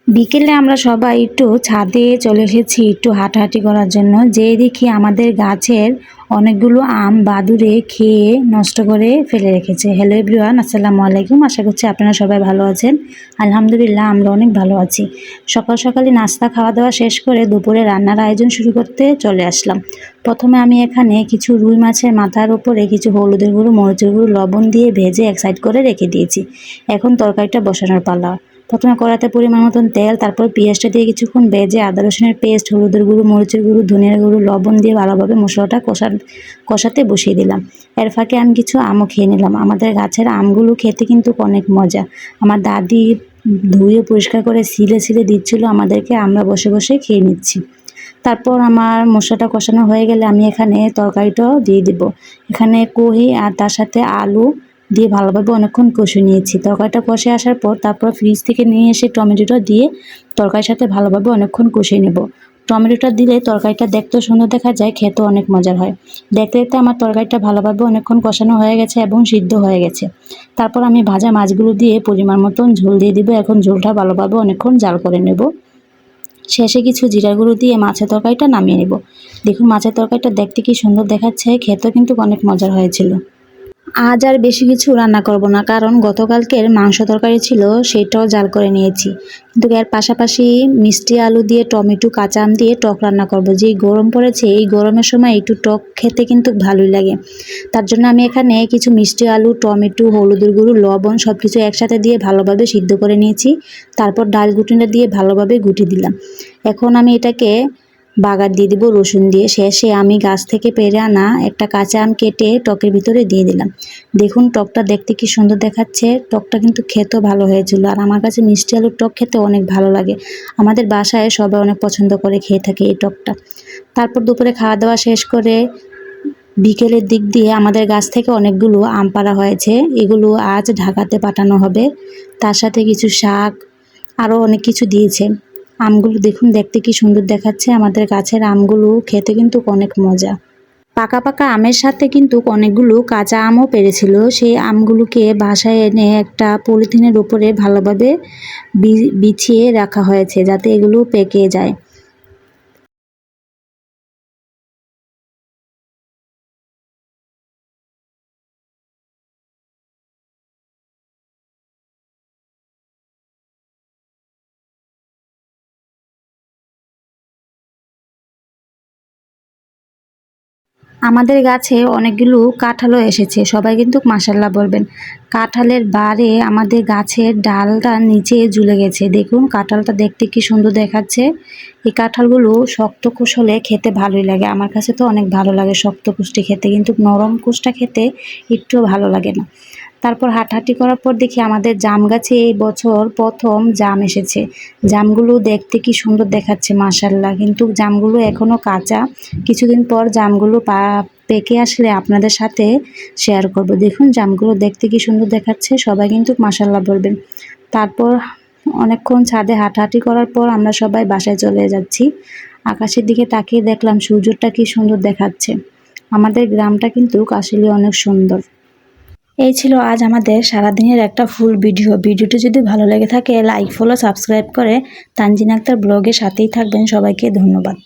বিকেলে আমরা সবাই একটু ছাদে চলে এসেছি একটু হাঁটাহাঁটি করার জন্য। যেই দেখি আমাদের গাছের অনেকগুলো আম বাদুড়ে খেয়ে নষ্ট করে ফেলে রেখেছে। হ্যালো এভরিওয়ান, আসসালামু আলাইকুম। আশা করছি আপনারা সবাই ভালো আছেন। আলহামদুলিল্লাহ আমরা অনেক ভালো আছি। সকাল সকালে নাস্তা খাওয়া দাওয়া শেষ করে দুপুরে রান্নার আয়োজন শুরু করতে চলে আসলাম। প্রথমে আমি এখানে কিছু রুই মাছের মাথার উপরে কিছু হলুদের গুঁড়ো, মরিচের গুঁড়ো, লবণ দিয়ে ভেজে এক সাইড করে রেখে দিয়েছি। এখন তরকারিটা বসানোর পালা। প্রথমে কড়াইতে পরিমাণ মতন তেল, তারপর পেঁয়াজটা দিয়ে কিছুক্ষণ ভেজে আদা রসুনের পেস্ট, হলুদের গুঁড়ো, মরিচের গুঁড়ো, ধনিয়ার গুঁড়ো, লবণ দিয়ে ভালোভাবে মশলাটা কষাতে বসিয়ে দিলাম। এর ফাঁকে আমি কিছু আমও খেয়ে নিলাম। আমাদের গাছের আমগুলো খেতে কিন্তু অনেক মজা। আমার দাদি ধুয়ে পরিষ্কার করে সিলে সিলে দিচ্ছিল আমাদেরকে, আমরা বসে বসে খেয়ে নিচ্ছি। তারপর আমার মশলাটা কষানো হয়ে গেলে আমি এখানে তরকারিটাও দিয়ে দিব। এখানে কহি আর তার সাথে আলু দিয়ে ভালোভাবে অনেকক্ষণ কষে নিয়েছি। তরকারিটা কষে আসার পর তারপর ফ্রিজ থেকে নিয়ে এসে টমেটোটা দিয়ে তরকারির সাথে ভালোভাবে অনেকক্ষণ কষিয়ে নেব। টমেটোটা দিলে তরকারিটা দেখতেও সুন্দর দেখা যায়, খেতেও অনেক মজার হয়। দেখতে দেখতে আমার তরকারিটা ভালোভাবে অনেকক্ষণ কষানো হয়ে গেছে এবং সিদ্ধ হয়ে গেছে। তারপর আমি ভাজা মাছগুলো দিয়ে পরিমাণ মতন ঝোল দিয়ে দিব। এখন ঝোলটা ভালোভাবে অনেকক্ষণ জাল করে নেব। শেষে কিছু জিরার গুঁড়ো দিয়ে মাছের তরকারিটা নামিয়ে নেব। দেখুন মাছের তরকারিটা দেখতে কি সুন্দর দেখাচ্ছে, খেতেও কিন্তু অনেক মজার হয়েছিল। আজ আর বেশি কিছু রান্না করব না, কারণ গতকালকের মাংস তরকারি ছিল, সেটাও জাল করে নিয়েছি। কিন্তু এর পাশাপাশি মিষ্টি আলু দিয়ে, টমেটো, কাঁচা আম দিয়ে টক রান্না করব। যেই গরম পড়েছে, এই গরমের সময় একটু টক খেতে কিন্তু ভালোই লাগে। তার জন্য আমি এখানে কিছু মিষ্টি আলু, টমেটো, হলুদের গুঁড়ো, লবণ সব কিছু একসাথে দিয়ে ভালোভাবে সিদ্ধ করে নিয়েছি। তারপর ডাল ঘুটনিটা দিয়ে ভালোভাবে ঘুটে দিলাম। এখন আমি এটাকে বাগার দিয়ে দিব রসুন দিয়ে। শেষে আমি গাছ থেকে পেড়ে আনা একটা কাঁচা আম কেটে টকের ভিতরে দিয়ে দিলাম। দেখুন টকটা দেখতে কি সুন্দর দেখাচ্ছে। টকটা কিন্তু খেতেও ভালো হয়েছিল। আর আমার কাছে মিষ্টি আলুর টক খেতে অনেক ভালো লাগে। আমাদের বাসায় সবাই অনেক পছন্দ করে খেয়ে থাকে এই টকটা। তারপর দুপুরে খাওয়া দাওয়া শেষ করে বিকেলের দিক দিয়ে আমাদের গাছ থেকে অনেকগুলো আম পাড়া হয়েছে। এগুলো আজ ঢাকাতে পাঠানো হবে। তার সাথে কিছু শাক, আরও অনেক কিছু দিয়েছে। আমগুলো দেখুন দেখতে কি সুন্দর দেখাচ্ছে। আমাদের গাছের আমগুলো খেতে কিন্তু অনেক মজা। পাকা পাকা আমের সাথে কিন্তু অনেকগুলো কাঁচা আমও পেড়েছিল। সেই আমগুলোকে বাসায় এনে একটা পলিথিনের উপরে ভালোভাবে বিছিয়ে রাখা হয়েছে, যাতে এগুলো পেকে যায়। আমাদের গাছে অনেকগুলো কাঁঠালও এসেছে। সবাই কিন্তু মাশাআল্লাহ বলবেন। কাঁঠালের বারে আমাদের গাছের ডালটা নিচে ঝুলে গেছে। দেখুন কাঁঠালটা দেখতে কি সুন্দর দেখাচ্ছে। এই কাঁঠালগুলো শক্ত কুশ হলে খেতে ভালোই লাগে। আমার কাছে তো অনেক ভালো লাগে শক্ত কুশটি খেতে, কিন্তু নরম কুশটা খেতে একটুও ভালো লাগে না। তারপর হাঁটাহাঁটি করার পর দেখি আমাদের জাম গাছে এই বছর প্রথম জাম এসেছে। জামগুলো দেখতে কি সুন্দর দেখাচ্ছে মাশাআল্লাহ, কিন্তু জামগুলো এখনও কাঁচা। কিছুদিন পর জামগুলো পেকে আসলে আপনাদের সাথে শেয়ার করব। দেখুন জামগুলো দেখতে কি সুন্দর দেখাচ্ছে, সবাই কিন্তু মাশাআল্লাহ বলবেন। তারপর অনেকক্ষণ ছাদে হাঁটাহাঁটি করার পর আমরা সবাই বাসায় চলে যাচ্ছি। আকাশের দিকে তাকিয়ে দেখলাম সূর্যটা কি সুন্দর দেখাচ্ছে। আমাদের গ্রামটা কিন্তু আসলে অনেক সুন্দর। এই ছিল আজ আমাদের সারাদিনের একটা ফুল ভিডিও। ভিডিওটি যদি ভালো লেগে থাকে লাইক, ফলো, সাবস্ক্রাইব করে তানজিন আক্তার ব্লগের সাথেই থাকবেন। সবাইকে ধন্যবাদ।